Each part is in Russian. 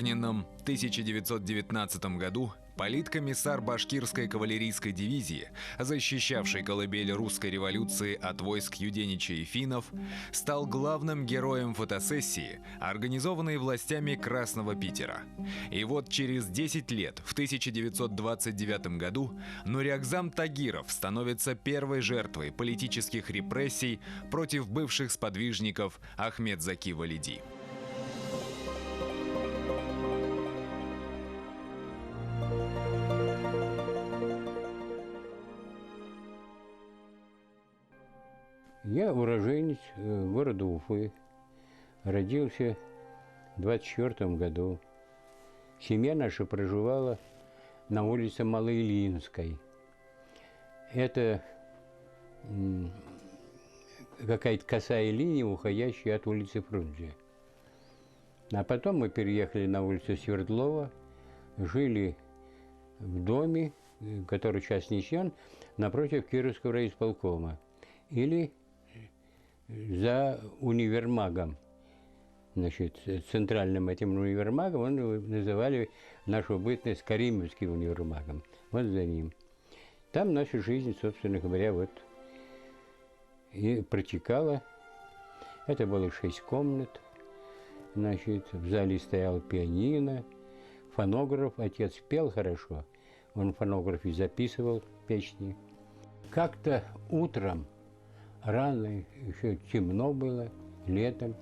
огненном 1919 году политкомиссар башкирской кавалерийской дивизии, защищавший колыбель русской революции от войск Юденича и финнов, стал главным героем фотосессии, организованной властями Красного Питера. И вот через 10 лет, в 1929 году, Нуриагзам Тагиров становится первой жертвой политических репрессий против бывших сподвижников Ахмедзаки Валиди. Я уроженец города Уфы, родился в 24 году. Семья наша проживала на улице Малоильинской. Это какая-то косая линия, уходящая от улицы Фрунзе. А потом мы переехали на улицу Свердлова, жили в доме, который сейчас снесен, напротив Кировского райисполкома. Или за универмагом, значит, центральным этим универмагом, он называли нашу бытность Каримовским универмагом, вот за ним. Там наша жизнь, собственно говоря, вот и протекала. Это было 6 комнат, значит, в зале стоял пианино, фонограф, отец пел хорошо, он в фонографе записывал песни. Как-то утром, рано, еще темно было, летом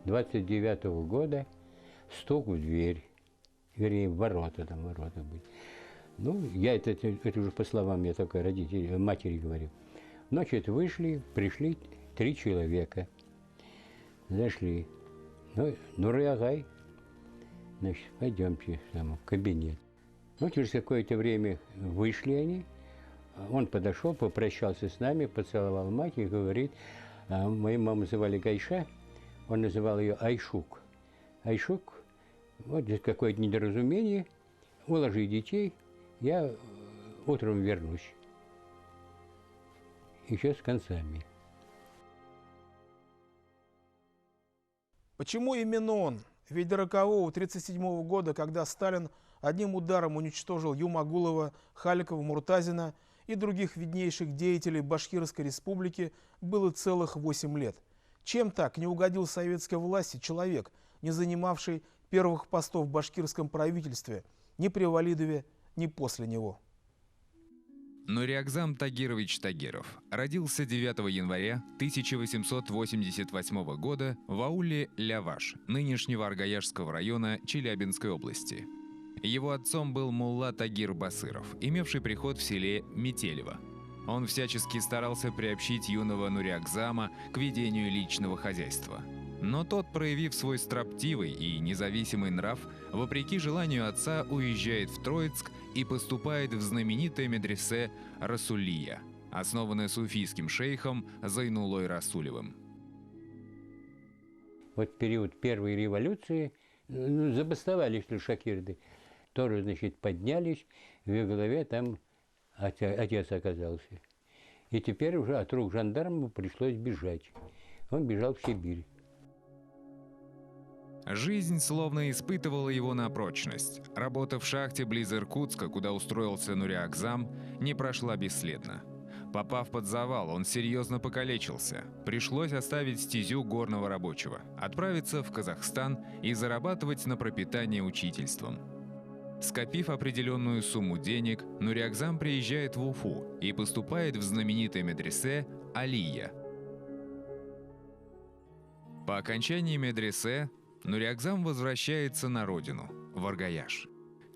29-го года, стук в дверь, вернее, в ворота, там ворота были. Ну, я это уже по словам я только матери говорю. Значит, вышли, пришли 3 человека, зашли. Ну, Нуриагай, значит, пойдемте в кабинет. Ну, через какое-то время вышли они. Он подошел, попрощался с нами, поцеловал мать и говорит, мою маму звали Гайша, он называл ее Айшук. Айшук, вот здесь какое-то недоразумение, уложи детей, я утром вернусь. Еще с концами. Почему именно он? Ведь до рокового 1937 года, когда Сталин одним ударом уничтожил Юмагулова, Халикова, Муртазина и других виднейших деятелей Башкирской республики, было целых 8 лет. Чем так не угодил советской власти человек, не занимавший первых постов в башкирском правительстве ни при Валидове, ни после него? Нуриагзам Тагирович Тагиров родился 9 января 1888 года в ауле Ляваш, нынешнего Аргаяшского района Челябинской области. Его отцом был мулла Тагир Басыров, имевший приход в селе Метелево. Он всячески старался приобщить юного Нуриагзама к ведению личного хозяйства. Но тот, проявив свой строптивый и независимый нрав, вопреки желанию отца уезжает в Троицк и поступает в знаменитое медресе Расулия, основанное суфийским шейхом Зайнулой Расулевым. Вот в период первой революции забастовали шакирды. Тоже, значит, поднялись, в их голове там отец оказался. И теперь уже от рук жандарму пришлось бежать. Он бежал в Сибирь. Жизнь словно испытывала его на прочность. Работа в шахте близ Иркутска, куда устроился Нуриагзам, не прошла бесследно. Попав под завал, он серьезно покалечился. Пришлось оставить стезю горного рабочего, отправиться в Казахстан и зарабатывать на пропитание учительством. Скопив определенную сумму денег, Нуриагзам приезжает в Уфу и поступает в знаменитое медресе Алия. По окончании медресе Нуриагзам возвращается на родину, в Аргаяш.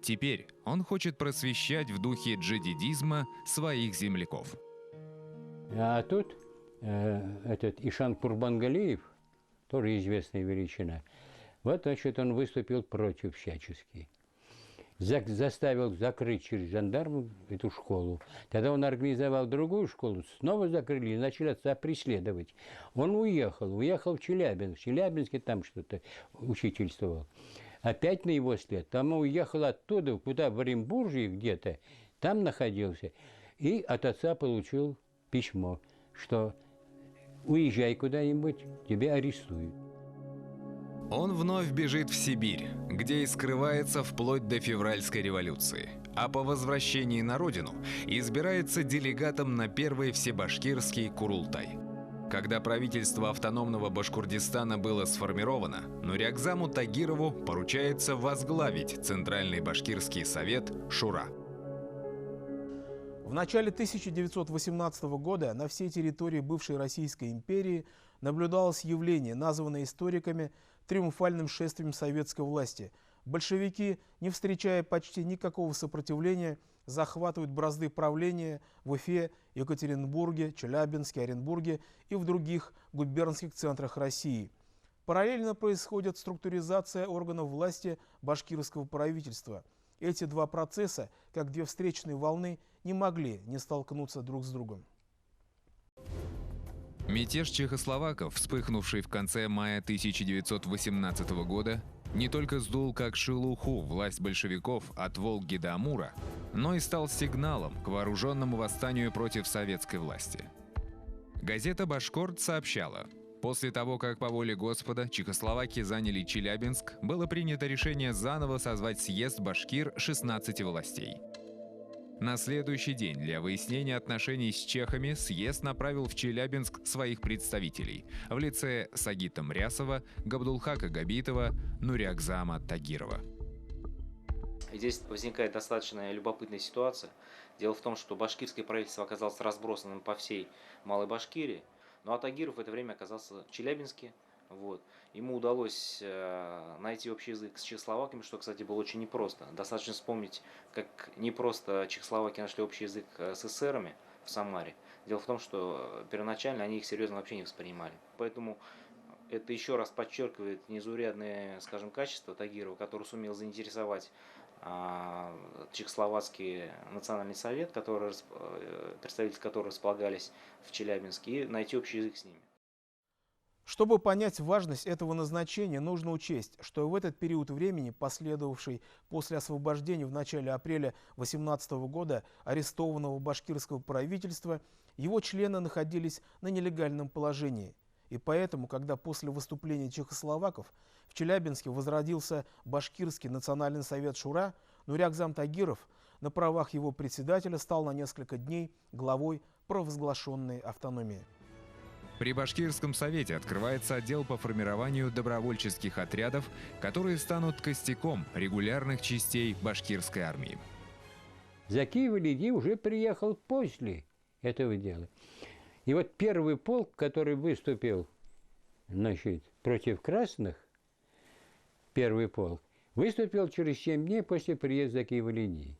Теперь он хочет просвещать в духе джадидизма своих земляков. А тут этот Ишан Курбангалиев, тоже известная величина, вот, значит, он выступил против всячески. Заставил закрыть через жандармов эту школу. Тогда он организовал другую школу, снова закрыли и начали отца преследовать. Он уехал в Челябинск. В Челябинске там что-то учительствовал. Опять на его след. Там он уехал оттуда, куда в Оренбурге где-то, там находился. И от отца получил письмо, что уезжай куда-нибудь, тебя арестуют. Он вновь бежит в Сибирь, где и скрывается вплоть до февральской революции. А по возвращении на родину избирается делегатом на первый всебашкирский Курултай. Когда правительство автономного Башкортостана было сформировано, Нурякзаму Тагирову поручается возглавить Центральный башкирский совет «Шура». В начале 1918 года на всей территории бывшей Российской империи наблюдалось явление, названное историками триумфальным шествием советской власти. Большевики, не встречая почти никакого сопротивления, захватывают бразды правления в Уфе, Екатеринбурге, Челябинске, Оренбурге и в других губернских центрах России. Параллельно происходит структуризация органов власти башкирского правительства. Эти два процесса, как две встречные волны, не могли не столкнуться друг с другом. Мятеж чехословаков, вспыхнувший в конце мая 1918 года, не только сдул как шелуху власть большевиков от Волги до Амура, но и стал сигналом к вооруженному восстанию против советской власти. Газета «Башкорт» сообщала: после того, как по воле Господа чехословаки заняли Челябинск, было принято решение заново созвать съезд башкир 16 властей. На следующий день для выяснения отношений с чехами съезд направил в Челябинск своих представителей в лице Сагита Мрясова, Габдулхака Габитова, Нурякзама Тагирова. Здесь возникает достаточно любопытная ситуация. Дело в том, что башкирское правительство оказалось разбросанным по всей Малой Башкирии, ну а Тагиров в это время оказался в Челябинске. Ему удалось найти общий язык с чехословаками, что, кстати, было очень непросто. Достаточно вспомнить, как непросто чехословаки нашли общий язык с эсерами в Самаре. Дело в том, что первоначально они их серьезно вообще не воспринимали. Поэтому это еще раз подчеркивает незаурядное, скажем, качество Тагирова, который сумел заинтересовать Чехословацкий национальный совет, представители которого располагались в Челябинске, и найти общий язык с ними. Чтобы понять важность этого назначения, нужно учесть, что в этот период времени, последовавший после освобождения в начале апреля 18 года арестованного башкирского правительства, его члены находились на нелегальном положении. И поэтому, когда после выступления чехословаков в Челябинске возродился Башкирский национальный совет «Шура», Нурякзам Тагиров на правах его председателя стал на несколько дней главой провозглашенной автономии. При Башкирском совете открывается отдел по формированию добровольческих отрядов, которые станут костяком регулярных частей башкирской армии. Заки Валиди уже приехал после этого дела. И вот первый полк, который выступил, значит, против красных, первый полк, выступил через 7 дней после приезда Заки Валиди.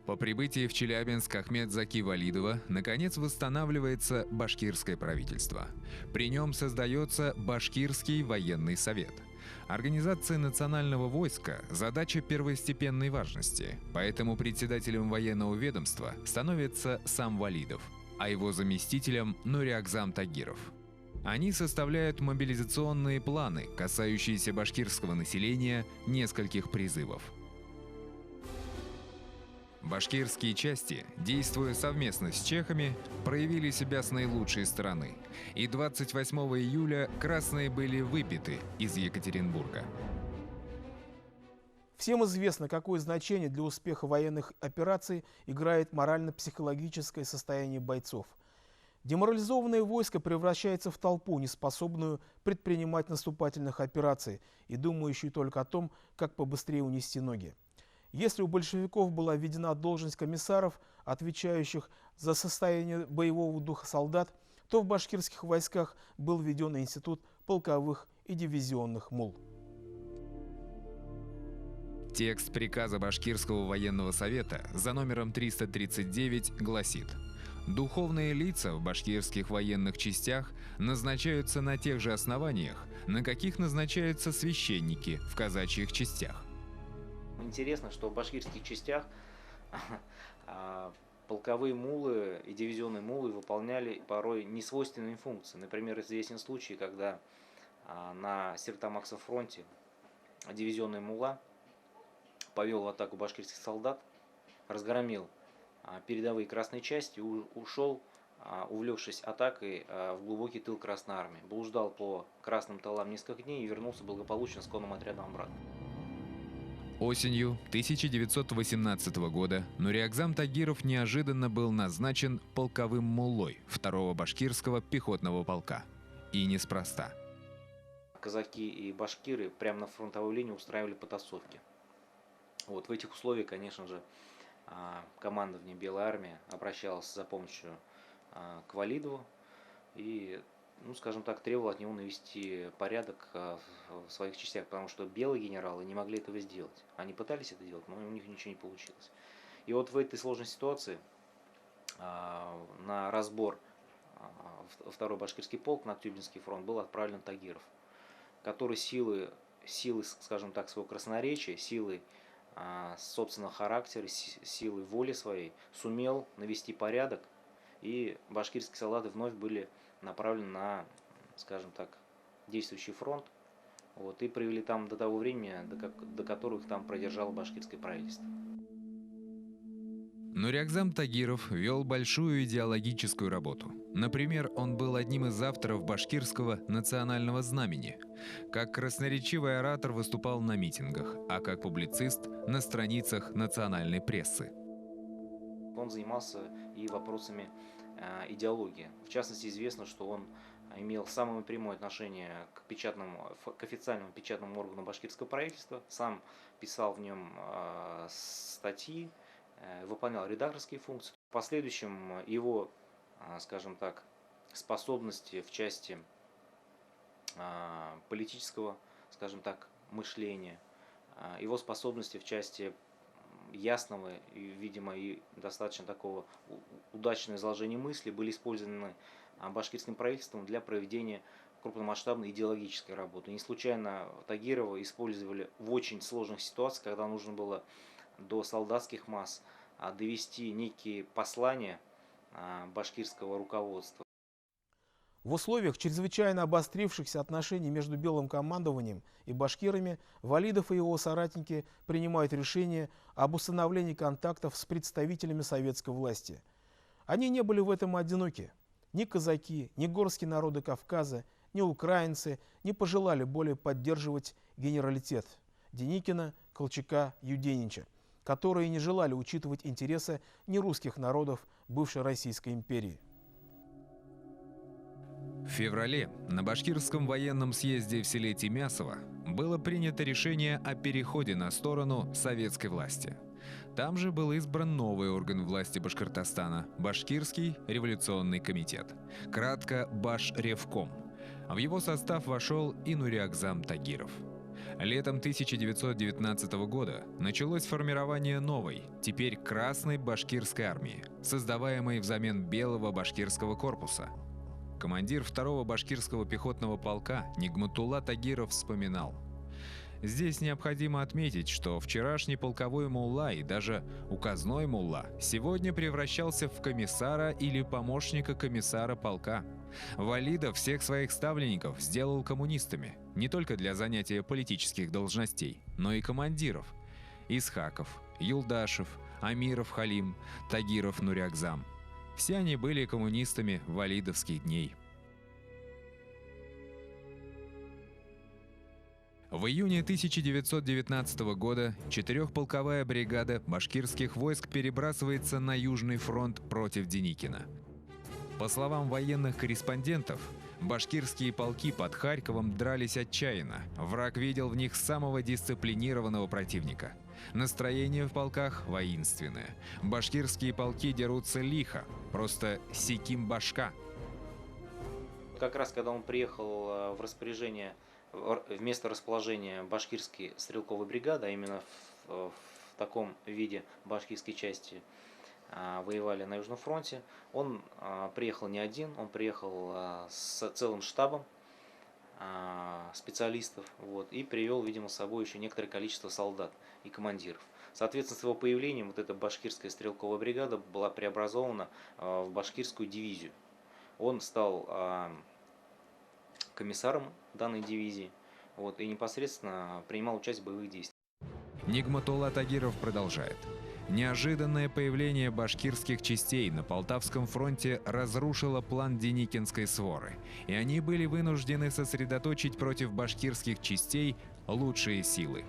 По прибытии в Челябинск Ахмед Заки Валидова наконец восстанавливается башкирское правительство. При нем создается Башкирский военный совет. Организация национального войска – задача первостепенной важности, поэтому председателем военного ведомства становится сам Валидов, а его заместителем – Нурякзам Тагиров. Они составляют мобилизационные планы, касающиеся башкирского населения, нескольких призывов. Башкирские части, действуя совместно с чехами, проявили себя с наилучшей стороны. И 28 июля красные были выбиты из Екатеринбурга. Всем известно, какое значение для успеха военных операций играет морально-психологическое состояние бойцов. Деморализованное войско превращается в толпу, неспособную предпринимать наступательных операций и думающую только о том, как побыстрее унести ноги. Если у большевиков была введена должность комиссаров, отвечающих за состояние боевого духа солдат, то в башкирских войсках был введен институт полковых и дивизионных мул. Текст приказа Башкирского военного совета за номером 339 гласит: духовные лица в башкирских военных частях назначаются на тех же основаниях, на каких назначаются священники в казачьих частях. Интересно, что в башкирских частях полковые мулы и дивизионные мулы выполняли порой несвойственные функции. Например, известен случай, когда на Стерлитамакском фронте дивизионный мула повел в атаку башкирских солдат, разгромил передовые красные части и ушел увлекшись атакой в глубокий тыл Красной Армии. Блуждал по красным тылам несколько дней и вернулся благополучно с конным отрядом обратно. Осенью 1918 года Нуриагзам Тагиров неожиданно был назначен полковым муллой 2-го башкирского пехотного полка. И неспроста. Казаки и башкиры прямо на фронтовой линии устраивали потасовки. Вот в этих условиях, конечно же, командование Белой армии обращалось за помощью к Валидову и, ну, скажем так, требовал от него навести порядок в своих частях, потому что белые генералы не могли этого сделать. Они пытались это делать, но у них ничего не получилось. И вот в этой сложной ситуации на разбор 2-й башкирский полк на Тюбинский фронт был отправлен Тагиров, который силы, скажем так, своего красноречия, силы собственного характера, силы воли своей сумел навести порядок, и башкирские солдаты вновь были направлены на, скажем так, действующий фронт, вот, и привели там до того времени, до которого их там продержало башкирское правительство. Нуриагзам Тагиров вел большую идеологическую работу. Например, он был одним из авторов башкирского национального знамени. Как красноречивый оратор выступал на митингах, а как публицист на страницах национальной прессы. Он занимался и вопросами идеологии. В частности, известно, что он имел самое прямое отношение к официальному печатному органу башкирского правительства, сам писал в нем статьи, выполнял редакторские функции. В последующем его, скажем так, способности в части политического, скажем так, мышления, его способности в части ясного и, видимо, и достаточно такого удачного изложения мысли были использованы башкирским правительством для проведения крупномасштабной идеологической работы. Не случайно Тагирова использовали в очень сложных ситуациях, когда нужно было до солдатских масс довести некие послания башкирского руководства. В условиях чрезвычайно обострившихся отношений между белым командованием и башкирами Валидов и его соратники принимают решение об установлении контактов с представителями советской власти. Они не были в этом одиноки. Ни казаки, ни горские народы Кавказа, ни украинцы не пожелали более поддерживать генералитет Деникина, Колчака, Юденича, которые не желали учитывать интересы нерусских народов бывшей Российской империи. В феврале на Башкирском военном съезде в селе Тимясово было принято решение о переходе на сторону советской власти. Там же был избран новый орган власти Башкортостана – Башкирский революционный комитет, кратко Башревком. В его состав вошел и Нуриагзам Тагиров. Летом 1919 года началось формирование новой, теперь Красной башкирской армии, создаваемой взамен Белого башкирского корпуса. Командир 2-го башкирского пехотного полка Нигматулла Тагиров вспоминал: «Здесь необходимо отметить, что вчерашний полковой мулла и даже указной мулла сегодня превращался в комиссара или помощника комиссара полка. Валидов всех своих ставленников сделал коммунистами, не только для занятия политических должностей, но и командиров. Исхаков, Юлдашев, Амиров Халим, Тагиров Нуриагзам. Все они были коммунистами валидовских дней». В июне 1919 года 4-полковая бригада башкирских войск перебрасывается на Южный фронт против Деникина. По словам военных корреспондентов, башкирские полки под Харьковом дрались отчаянно. Враг видел в них самого дисциплинированного противника. Настроение в полках воинственное. Башкирские полки дерутся лихо, просто секим башка. Как раз когда он приехал в распоряжение, в место расположения башкирской стрелковой бригады, а именно в таком виде башкирской части воевали на Южном фронте, он приехал не один, он приехал с целым штабом специалистов, вот, и привел, видимо, с собой еще некоторое количество солдат и командиров. Соответственно, с его появлением вот эта башкирская стрелковая бригада была преобразована в башкирскую дивизию. Он стал комиссаром данной дивизии, вот, и непосредственно принимал участие в боевых действиях. Нигматулла Тагиров продолжает: Неожиданное появление башкирских частей на Полтавском фронте разрушило план Деникинской своры, и они были вынуждены сосредоточить против башкирских частей лучшие силы.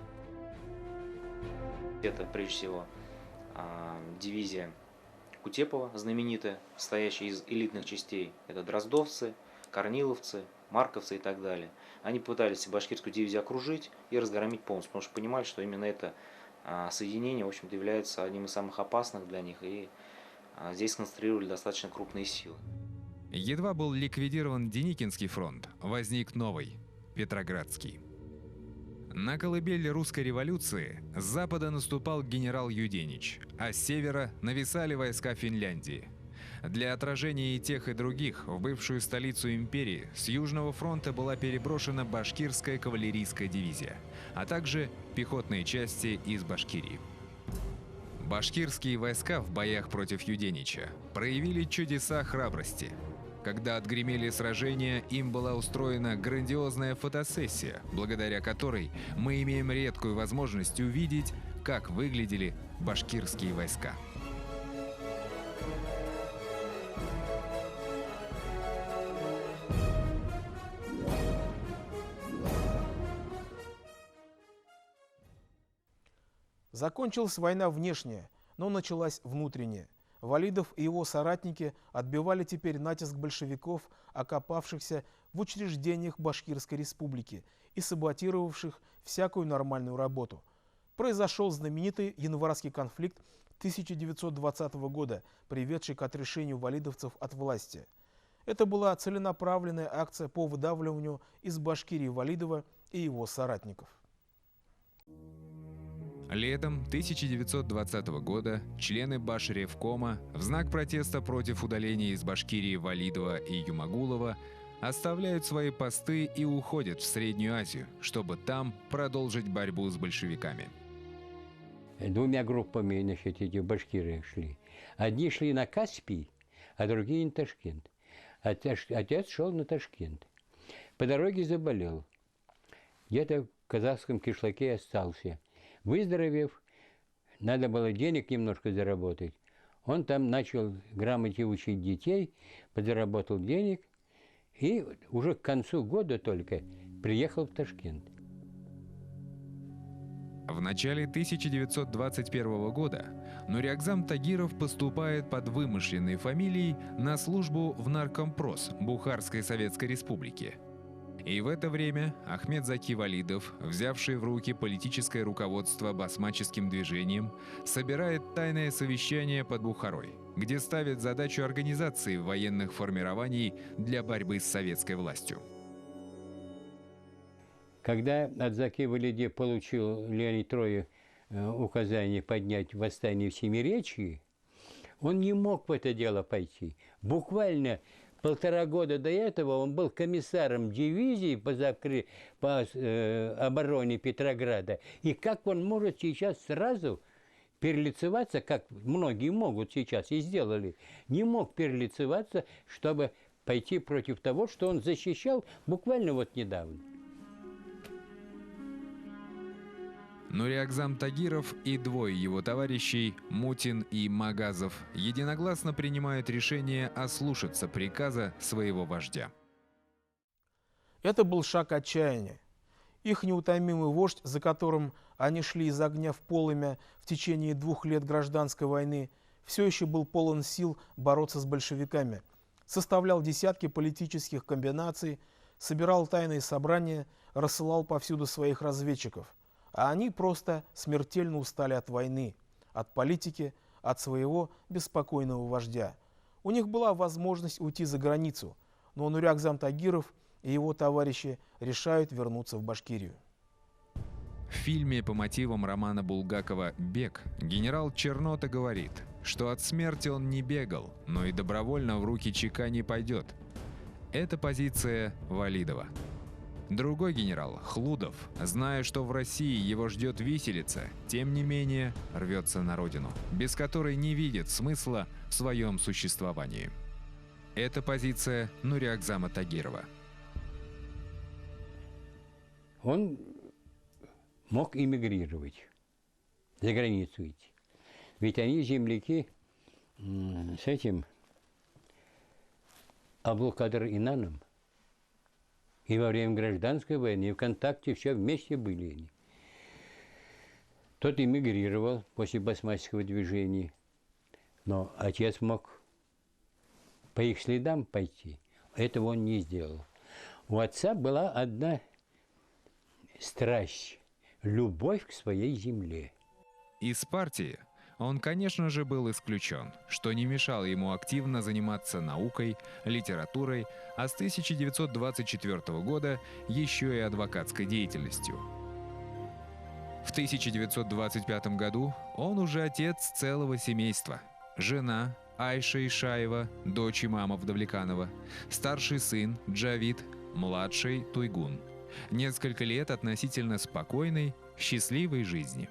Это прежде всего дивизия Кутепова, знаменитая, состоящая из элитных частей. Это дроздовцы, корниловцы, марковцы и так далее. Они пытались башкирскую дивизию окружить и разгромить полностью, потому что понимали, что именно это соединение, в общем-то, является одним из самых опасных для них, и здесь сконцентрировали достаточно крупные силы. Едва был ликвидирован Деникинский фронт, возник новый – Петроградский. На колыбели русской революции с запада наступал генерал Юденич, а с севера нависали войска Финляндии. Для отражения и тех, и других в бывшую столицу империи с Южного фронта была переброшена башкирская кавалерийская дивизия, а также пехотные части из Башкирии. Башкирские войска в боях против Юденича проявили чудеса храбрости. Когда отгремели сражения, им была устроена грандиозная фотосессия, благодаря которой мы имеем редкую возможность увидеть, как выглядели башкирские войска. Закончилась война внешняя, но началась внутренняя. Валидов и его соратники отбивали теперь натиск большевиков, окопавшихся в учреждениях Башкирской республики и саботировавших всякую нормальную работу. Произошел знаменитый январский конфликт 1920 года, приведший к отрешению валидовцев от власти. Это была целенаправленная акция по выдавливанию из Башкирии Валидова и его соратников. Летом 1920 года члены Башревкома в знак протеста против удаления из Башкирии Валидова и Юмагулова оставляют свои посты и уходят в Среднюю Азию, чтобы там продолжить борьбу с большевиками. Двумя группами, значит, эти башкиры шли. Одни шли на Каспий, а другие на Ташкент. Отец шел на Ташкент. По дороге заболел. Где-то в казахском кишлаке остался. Выздоровев, надо было денег немножко заработать. Он там начал грамоте учить детей, подзаработал денег и уже к концу года только приехал в Ташкент. В начале 1921 года Нуриакзам Тагиров поступает под вымышленной фамилией на службу в Наркомпрос Бухарской Советской Республики. И в это время Ахмед Заки Валидов, взявший в руки политическое руководство басмаческим движением, собирает тайное совещание под Бухарой, где ставит задачу организации военных формирований для борьбы с советской властью. Когда от Заки Валиде получил Леонид Троев указание поднять восстание в Семиречье, он не мог в это дело пойти. Буквально 1,5 года до этого он был комиссаром дивизии по обороне Петрограда. И как он может сейчас сразу перелицеваться, как многие могут сейчас и сделали, не мог перелицеваться, чтобы пойти против того, что он защищал буквально вот недавно. Нуриакзам Тагиров и двое его товарищей, Мутин и Магазов, единогласно принимают решение ослушаться приказа своего вождя. Это был шаг отчаяния. Их неутомимый вождь, за которым они шли из огня в полымя в течение 2 лет гражданской войны, все еще был полон сил бороться с большевиками, составлял десятки политических комбинаций, собирал тайные собрания, рассылал повсюду своих разведчиков. А они просто смертельно устали от войны, от политики, от своего беспокойного вождя. У них была возможность уйти за границу, но Нуриакзам Тагиров и его товарищи решают вернуться в Башкирию. В фильме по мотивам романа Булгакова «Бег» генерал Чернота говорит, что от смерти он не бегал, но и добровольно в руки ЧК не пойдет. Это позиция Валидова. Другой генерал, Хлудов, зная, что в России его ждет виселица, тем не менее рвется на родину, без которой не видит смысла в своем существовании. Это позиция Нуриакзама Тагирова. Он мог эмигрировать, за границу идти. Ведь они земляки с этим Абдул-Кадр Инаном. И во время гражданской войны, и в контакте все вместе были они. Тот эмигрировал после басмаческого движения, но отец мог по их следам пойти. Этого он не сделал. У отца была одна страсть – любовь к своей земле. Из партии он, конечно же, был исключен, что не мешало ему активно заниматься наукой, литературой, а с 1924 года еще и адвокатской деятельностью. В 1925 году он уже отец целого семейства. Жена Айша Ишаева, дочь имама Давлеканова, старший сын Джавид, младший Туйгун. Несколько лет относительно спокойной, счастливой жизни.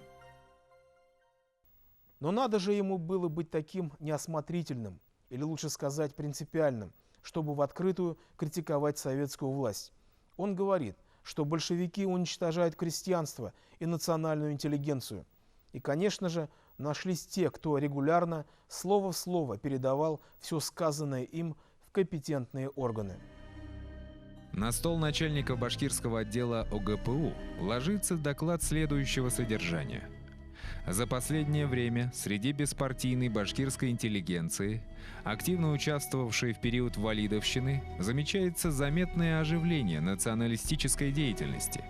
Но надо же ему было быть таким неосмотрительным, или лучше сказать принципиальным, чтобы в открытую критиковать советскую власть. Он говорит, что большевики уничтожают крестьянство и национальную интеллигенцию. И, конечно же, нашлись те, кто регулярно, слово в слово передавал все сказанное им в компетентные органы. На стол начальника башкирского отдела ОГПУ ложится доклад следующего содержания. За последнее время среди беспартийной башкирской интеллигенции, активно участвовавшей в период валидовщины, замечается заметное оживление националистической деятельности.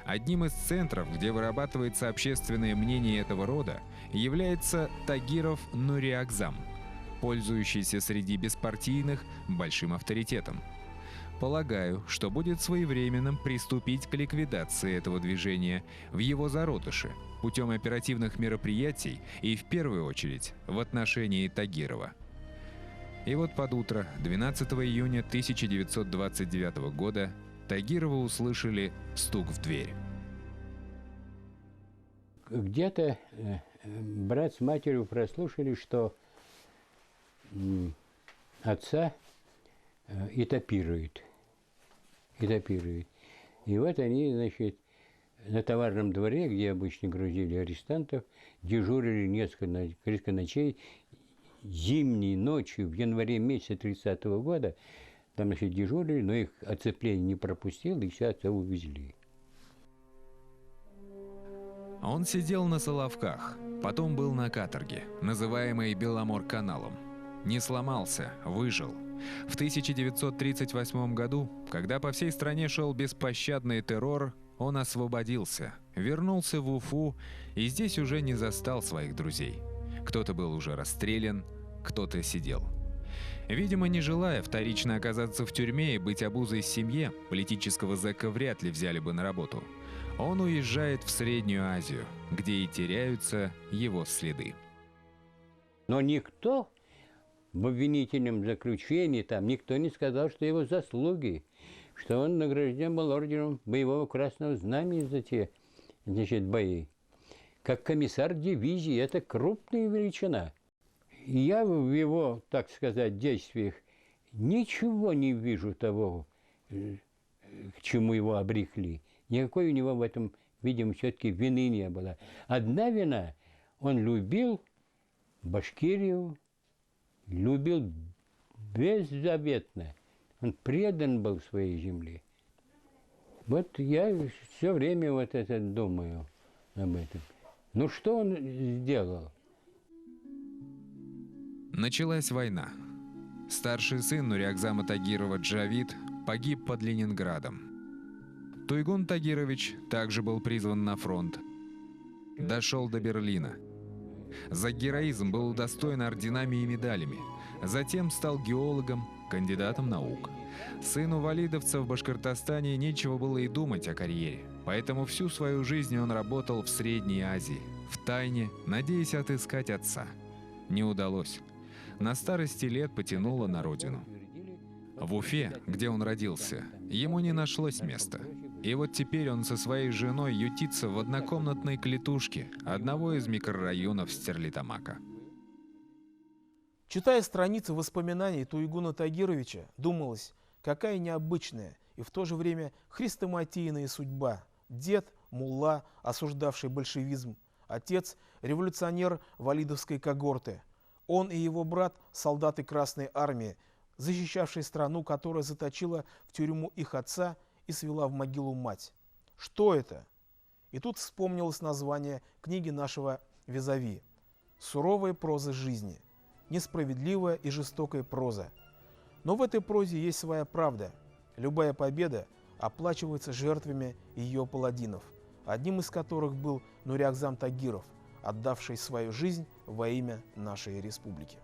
Одним из центров, где вырабатывается общественное мнение этого рода, является Тагиров Нуриакзам, пользующийся среди беспартийных большим авторитетом. Полагаю, что будет своевременным приступить к ликвидации этого движения в его зародыше путем оперативных мероприятий и, в первую очередь, в отношении Тагирова. И вот под утро 12 июня 1929 года Тагирова услышали стук в дверь. Где-то брат с матерью прослушали, что отца этапируют. И вот они, значит, на товарном дворе, где обычно грузили арестантов, дежурили несколько ночей, зимней ночью, в январе месяце 30-го года, там, значит, дежурили, но их оцепление не пропустило, и все отца увезли. Он сидел на Соловках, потом был на каторге, называемой Беломор-каналом. Не сломался, выжил. В 1938 году, когда по всей стране шел беспощадный террор, он освободился, вернулся в Уфу и здесь уже не застал своих друзей. Кто-то был уже расстрелян, кто-то сидел. Видимо, не желая вторично оказаться в тюрьме и быть обузой семье, политического зэка вряд ли взяли бы на работу. Он уезжает в Среднюю Азию, где и теряются его следы. Но никто в обвинительном заключении там никто не сказал, что его заслуги, что он награжден был орденом боевого Красного Знамени за те, значит, бои. Как комиссар дивизии, это крупная величина. И я в его, так сказать, действиях ничего не вижу того, к чему его обрекли. Никакой у него в этом, видимо, все-таки вины не было. Одна вина – он любил Башкирию, любил беззаветно. Он предан был своей земле. Вот я все время вот это думаю об этом. Ну что он сделал? Началась война. Старший сын Нуриакзама Тагирова Джавид погиб под Ленинградом. Туйгун Тагирович также был призван на фронт. Дошел до Берлина. За героизм был удостоен орденами и медалями. Затем стал геологом, кандидатом наук. Сыну валидовца в Башкортостане нечего было и думать о карьере. Поэтому всю свою жизнь он работал в Средней Азии, втайне, надеясь отыскать отца. Не удалось. На старости лет потянуло на родину. В Уфе, где он родился, ему не нашлось места. И вот теперь он со своей женой ютится в однокомнатной клетушке одного из микрорайонов Стерлитамака. Читая страницы воспоминаний Туйгуна Тагировича, думалось, какая необычная и в то же время хрестоматийная судьба. Дед, мулла, осуждавший большевизм, Отец – революционер валидовской когорты. Он и его брат – солдаты Красной Армии, защищавшие страну, которая заточила в тюрьму их отца и свела в могилу мать. Что это? И тут вспомнилось название книги нашего визави «Суровая проза жизни», несправедливая и жестокая проза. Но в этой прозе есть своя правда. Любая победа оплачивается жертвами ее паладинов, одним из которых был Нурякзам Тагиров, отдавший свою жизнь во имя нашей республики.